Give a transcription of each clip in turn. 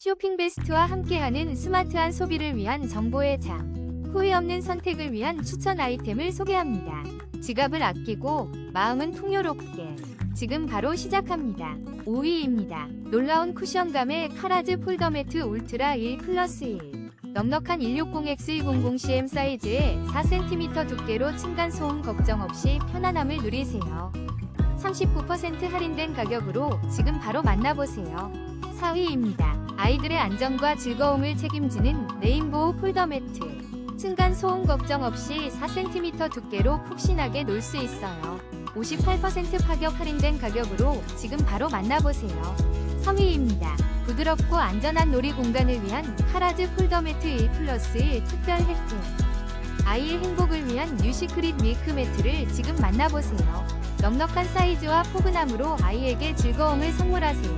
쇼핑베스트와 함께하는 스마트한 소비를 위한 정보의 장. 후회 없는 선택을 위한 추천 아이템을 소개합니다. 지갑을 아끼고 마음은 풍요롭게. 지금 바로 시작합니다. 5위입니다. 놀라운 쿠션감의 카라즈 폴더매트 울트라 1+1. 넉넉한 160X200cm 사이즈에 4cm 두께로 층간소음 걱정 없이 편안함을 누리세요. 39% 할인된 가격으로 지금 바로 만나보세요. 4위입니다. 아이들의 안전과 즐거움을 책임지는 레인보우 폴더매트. 층간소음 걱정 없이 4cm 두께로 푹신하게 놀 수 있어요. 58% 파격 할인된 가격으로 지금 바로 만나보세요. 3위입니다. 부드럽고 안전한 놀이 공간을 위한 카라즈 폴더매트 1+1 특별 혜택. 아이의 행복을 위한 뉴시크릿 밀크 매트를 지금 만나보세요. 넉넉한 사이즈와 포근함으로 아이에게 즐거움을 선물하세요.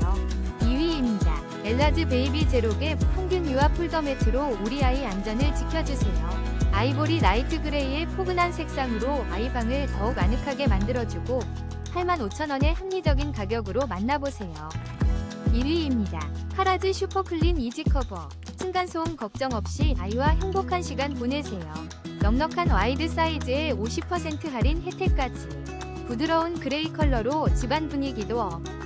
2위입니다. 엘라즈 베이비 제로갭 평균 유아 폴더매트로 우리 아이 안전을 지켜주세요. 아이보리 라이트 그레이의 포근한 색상으로 아이방을 더욱 아늑하게 만들어주고 85,000원의 합리적인 가격으로 만나보세요. 1위입니다. 카라즈 슈퍼클린 이지커버. 층간소음 걱정 없이 아이와 행복한 시간 보내세요. 넉넉한 와이드 사이즈에 50% 할인 혜택까지. 부드러운 그레이 컬러로 집안 분위기도 업.